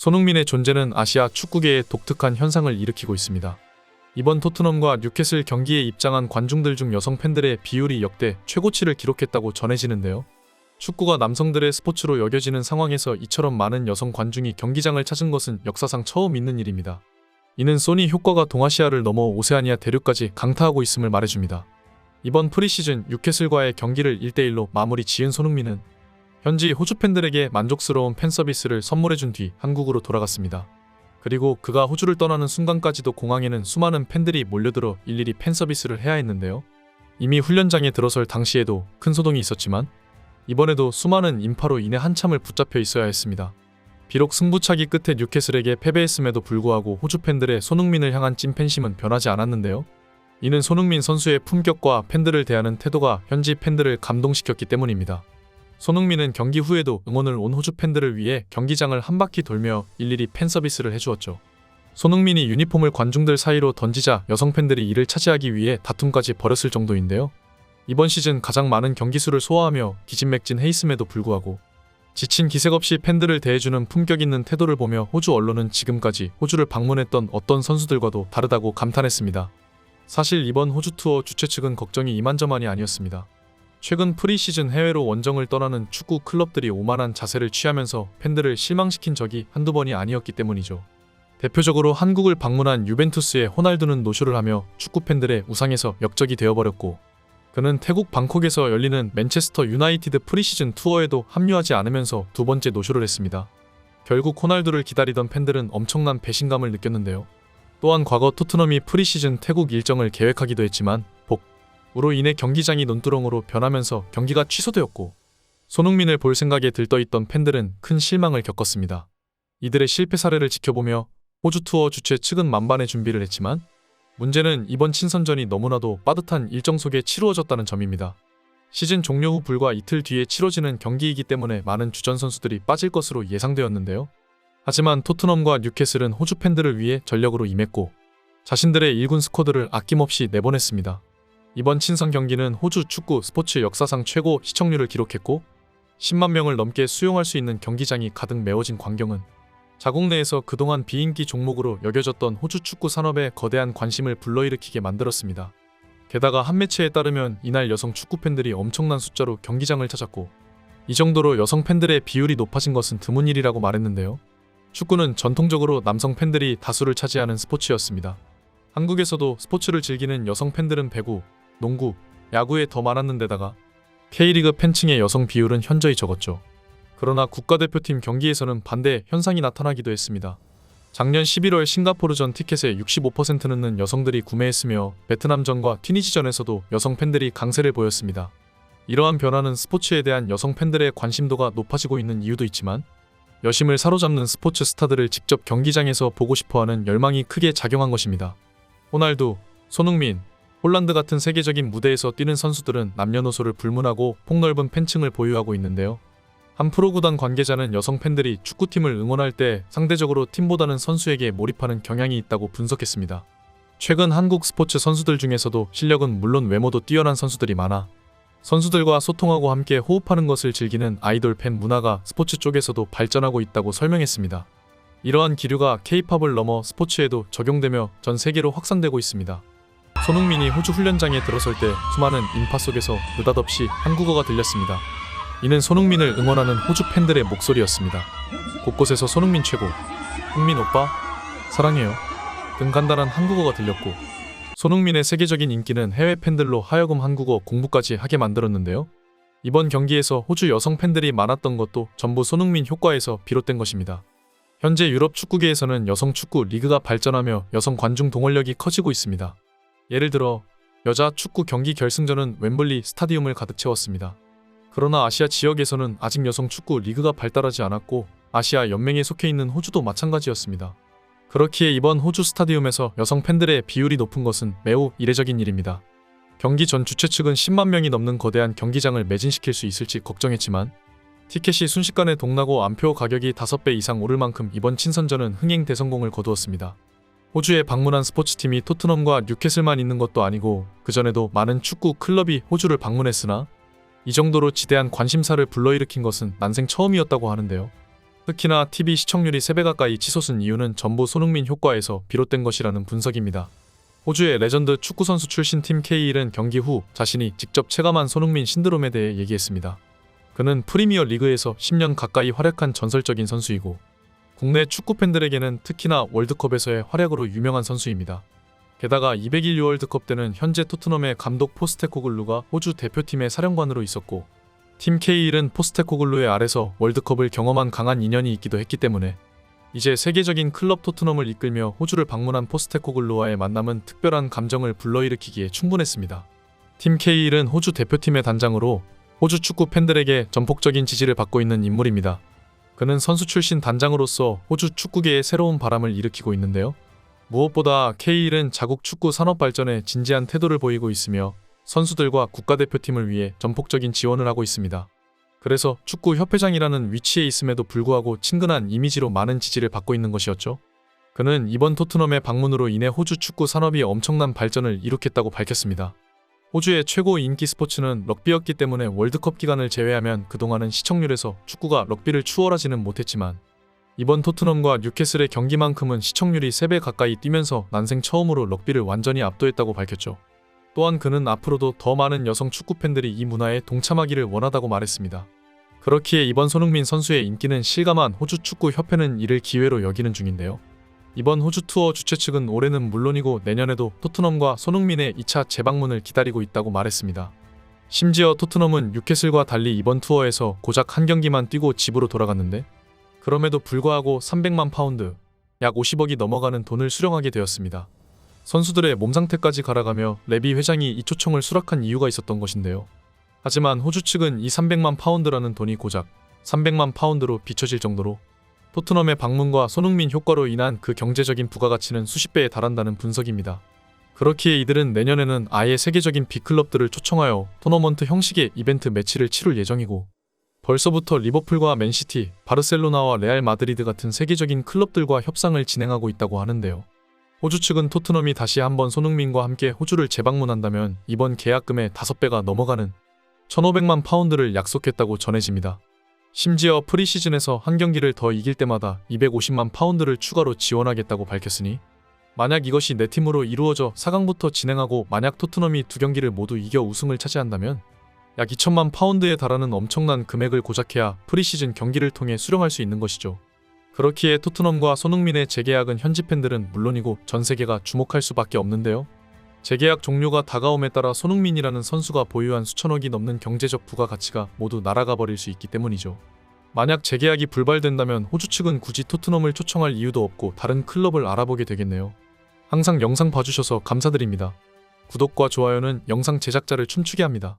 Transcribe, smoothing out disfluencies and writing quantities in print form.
손흥민의 존재는 아시아 축구계에 독특한 현상을 일으키고 있습니다. 이번 토트넘과 뉴캐슬 경기에 입장한 관중들 중 여성 팬들의 비율이 역대 최고치를 기록했다고 전해지는데요. 축구가 남성들의 스포츠로 여겨지는 상황에서 이처럼 많은 여성 관중이 경기장을 찾은 것은 역사상 처음 있는 일입니다. 이는 소니 효과가 동아시아를 넘어 오세아니아 대륙까지 강타하고 있음을 말해줍니다. 이번 프리시즌 뉴캐슬과의 경기를 1대1로 마무리 지은 손흥민은 현지 호주 팬들에게 만족스러운 팬서비스를 선물해준 뒤 한국으로 돌아갔습니다. 그리고 그가 호주를 떠나는 순간까지도 공항에는 수많은 팬들이 몰려들어 일일이 팬서비스를 해야 했는데요. 이미 훈련장에 들어설 당시에도 큰 소동이 있었지만 이번에도 수많은 인파로 인해 한참을 붙잡혀 있어야 했습니다. 비록 승부차기 끝에 뉴캐슬에게 패배했음에도 불구하고 호주 팬들의 손흥민을 향한 찐팬심은 변하지 않았는데요. 이는 손흥민 선수의 품격과 팬들을 대하는 태도가 현지 팬들을 감동시켰기 때문입니다. 손흥민은 경기 후에도 응원을 온 호주 팬들을 위해 경기장을 한 바퀴 돌며 일일이 팬서비스를 해주었죠. 손흥민이 유니폼을 관중들 사이로 던지자 여성 팬들이 이를 차지하기 위해 다툼까지 벌였을 정도인데요. 이번 시즌 가장 많은 경기수를 소화하며 기진맥진 해있음에도 불구하고 지친 기색 없이 팬들을 대해주는 품격 있는 태도를 보며 호주 언론은 지금까지 호주를 방문했던 어떤 선수들과도 다르다고 감탄했습니다. 사실 이번 호주 투어 주최 측은 걱정이 이만저만이 아니었습니다. 최근 프리시즌 해외로 원정을 떠나는 축구 클럽들이 오만한 자세를 취하면서 팬들을 실망시킨 적이 한두 번이 아니었기 때문이죠. 대표적으로 한국을 방문한 유벤투스의 호날두는 노쇼를 하며 축구 팬들의 우상에서 역적이 되어버렸고, 그는 태국 방콕에서 열리는 맨체스터 유나이티드 프리시즌 투어에도 합류하지 않으면서 두 번째 노쇼를 했습니다. 결국 호날두를 기다리던 팬들은 엄청난 배신감을 느꼈는데요. 또한 과거 토트넘이 프리시즌 태국 일정을 계획하기도 했지만 우로 인해 경기장이 논두렁으로 변하면서 경기가 취소되었고, 손흥민을 볼 생각에 들떠있던 팬들은 큰 실망을 겪었습니다. 이들의 실패 사례를 지켜보며 호주 투어 주최 측은 만반의 준비를 했지만 문제는 이번 친선전이 너무나도 빠듯한 일정 속에 치루어졌다는 점입니다. 시즌 종료 후 불과 이틀 뒤에 치러지는 경기이기 때문에 많은 주전 선수들이 빠질 것으로 예상되었는데요. 하지만 토트넘과 뉴캐슬은 호주 팬들을 위해 전력으로 임했고 자신들의 1군 스쿼드를 아낌없이 내보냈습니다. 이번 친선 경기는 호주 축구 스포츠 역사상 최고 시청률을 기록했고 10만 명을 넘게 수용할 수 있는 경기장이 가득 메워진 광경은 자국 내에서 그동안 비인기 종목으로 여겨졌던 호주 축구 산업에 거대한 관심을 불러일으키게 만들었습니다. 게다가 한 매체에 따르면 이날 여성 축구 팬들이 엄청난 숫자로 경기장을 찾았고 이 정도로 여성 팬들의 비율이 높아진 것은 드문 일이라고 말했는데요. 축구는 전통적으로 남성 팬들이 다수를 차지하는 스포츠였습니다. 한국에서도 스포츠를 즐기는 여성 팬들은 배구, 농구, 야구에 더 많았는데다가 K리그 팬층의 여성 비율은 현저히 적었죠. 그러나 국가대표팀 경기에서는 반대 현상이 나타나기도 했습니다. 작년 11월 싱가포르전 티켓의 65%는 여성들이 구매했으며 베트남전과 튀니지전에서도 여성 팬들이 강세를 보였습니다. 이러한 변화는 스포츠에 대한 여성 팬들의 관심도가 높아지고 있는 이유도 있지만 여심을 사로잡는 스포츠 스타들을 직접 경기장에서 보고 싶어하는 열망이 크게 작용한 것입니다. 호날두, 손흥민, 홀란드 같은 세계적인 무대에서 뛰는 선수들은 남녀노소를 불문하고 폭넓은 팬층을 보유하고 있는데요. 한 프로구단 관계자는 여성 팬들이 축구팀을 응원할 때 상대적으로 팀보다는 선수에게 몰입하는 경향이 있다고 분석했습니다. 최근 한국 스포츠 선수들 중에서도 실력은 물론 외모도 뛰어난 선수들이 많아 선수들과 소통하고 함께 호흡하는 것을 즐기는 아이돌 팬 문화가 스포츠 쪽에서도 발전하고 있다고 설명했습니다. 이러한 기류가 K-팝을 넘어 스포츠에도 적용되며 전 세계로 확산되고 있습니다. 손흥민이 호주 훈련장에 들어설 때 수많은 인파 속에서 느닷없이 한국어가 들렸습니다. 이는 손흥민을 응원하는 호주 팬들의 목소리였습니다. 곳곳에서 손흥민 최고, 흥민 오빠, 사랑해요 등 간단한 한국어가 들렸고 손흥민의 세계적인 인기는 해외 팬들로 하여금 한국어 공부까지 하게 만들었는데요. 이번 경기에서 호주 여성 팬들이 많았던 것도 전부 손흥민 효과에서 비롯된 것입니다. 현재 유럽 축구계에서는 여성 축구 리그가 발전하며 여성 관중 동원력이 커지고 있습니다. 예를 들어 여자 축구 경기 결승전은 웸블리 스타디움을 가득 채웠습니다. 그러나 아시아 지역에서는 아직 여성 축구 리그가 발달하지 않았고 아시아 연맹에 속해 있는 호주도 마찬가지였습니다. 그렇기에 이번 호주 스타디움에서 여성 팬들의 비율이 높은 것은 매우 이례적인 일입니다. 경기 전 주최 측은 10만 명이 넘는 거대한 경기장을 매진시킬 수 있을지 걱정했지만 티켓이 순식간에 동나고 안표 가격이 5배 이상 오를 만큼 이번 친선전은 흥행 대성공을 거두었습니다. 호주에 방문한 스포츠팀이 토트넘과 뉴캐슬만 있는 것도 아니고 그전에도 많은 축구 클럽이 호주를 방문했으나 이 정도로 지대한 관심사를 불러일으킨 것은 난생 처음이었다고 하는데요. 특히나 TV 시청률이 3배 가까이 치솟은 이유는 전부 손흥민 효과에서 비롯된 것이라는 분석입니다. 호주의 레전드 축구선수 출신 팀 K1은 경기 후 자신이 직접 체감한 손흥민 신드롬에 대해 얘기했습니다. 그는 프리미어 리그에서 10년 가까이 활약한 전설적인 선수이고 국내 축구 팬들에게는 특히나 월드컵에서의 활약으로 유명한 선수입니다. 게다가 201 월드컵 때는 현재 토트넘의 감독 포스테코글루가 호주 대표팀의 사령관으로 있었고 팀 K1은 포스테코글루의 아래서 월드컵을 경험한 강한 인연이 있기도 했기 때문에 이제 세계적인 클럽 토트넘을 이끌며 호주를 방문한 포스테코글루와의 만남은 특별한 감정을 불러일으키기에 충분했습니다. 팀 K1은 호주 대표팀의 단장으로 호주 축구 팬들에게 전폭적인 지지를 받고 있는 인물입니다. 그는 선수 출신 단장으로서 호주 축구계에 새로운 바람을 일으키고 있는데요. 무엇보다 K1은 자국 축구 산업 발전에 진지한 태도를 보이고 있으며 선수들과 국가대표팀을 위해 전폭적인 지원을 하고 있습니다. 그래서 축구협회장이라는 위치에 있음에도 불구하고 친근한 이미지로 많은 지지를 받고 있는 것이었죠. 그는 이번 토트넘의 방문으로 인해 호주 축구 산업이 엄청난 발전을 이룩했다고 밝혔습니다. 호주의 최고 인기 스포츠는 럭비였기 때문에 월드컵 기간을 제외하면 그동안은 시청률에서 축구가 럭비를 추월하지는 못했지만 이번 토트넘과 뉴캐슬의 경기만큼은 시청률이 3배 가까이 뛰면서 난생 처음으로 럭비를 완전히 압도했다고 밝혔죠. 또한 그는 앞으로도 더 많은 여성 축구 팬들이 이 문화에 동참하기를 원하다고 말했습니다. 그렇기에 이번 손흥민 선수의 인기는 실감한 호주 축구 협회는 이를 기회로 여기는 중인데요. 이번 호주 투어 주최 측은 올해는 물론이고 내년에도 토트넘과 손흥민의 2차 재방문을 기다리고 있다고 말했습니다. 심지어 토트넘은 뉴캐슬과 달리 이번 투어에서 고작 한 경기만 뛰고 집으로 돌아갔는데 그럼에도 불구하고 300만 파운드, 약 50억이 넘어가는 돈을 수령하게 되었습니다. 선수들의 몸 상태까지 갈아가며 레비 회장이 이 초청을 수락한 이유가 있었던 것인데요. 하지만 호주 측은 이 300만 파운드라는 돈이 고작 300만 파운드로 비춰질 정도로 토트넘의 방문과 손흥민 효과로 인한 그 경제적인 부가가치는 수십 배에 달한다는 분석입니다. 그렇기에 이들은 내년에는 아예 세계적인 빅클럽들을 초청하여 토너먼트 형식의 이벤트 매치를 치룰 예정이고 벌써부터 리버풀과 맨시티, 바르셀로나와 레알 마드리드 같은 세계적인 클럽들과 협상을 진행하고 있다고 하는데요. 호주 측은 토트넘이 다시 한번 손흥민과 함께 호주를 재방문한다면 이번 계약금의 5배가 넘어가는 1,500만 파운드를 약속했다고 전해집니다. 심지어 프리시즌에서 한 경기를 더 이길 때마다 250만 파운드를 추가로 지원하겠다고 밝혔으니 만약 이것이 내 팀으로 이루어져 4강부터 진행하고 만약 토트넘이 2경기를 모두 이겨 우승을 차지한다면 약 2천만 파운드에 달하는 엄청난 금액을 고작해야 프리시즌 경기를 통해 수령할 수 있는 것이죠. 그렇기에 토트넘과 손흥민의 재계약은 현지 팬들은 물론이고 전 세계가 주목할 수밖에 없는데요. 재계약 종료가 다가옴에 따라 손흥민이라는 선수가 보유한 수천억이 넘는 경제적 부가가치가 모두 날아가 버릴 수 있기 때문이죠. 만약 재계약이 불발된다면 호주 측은 굳이 토트넘을 초청할 이유도 없고 다른 클럽을 알아보게 되겠네요. 항상 영상 봐주셔서 감사드립니다. 구독과 좋아요는 영상 제작자를 춤추게 합니다.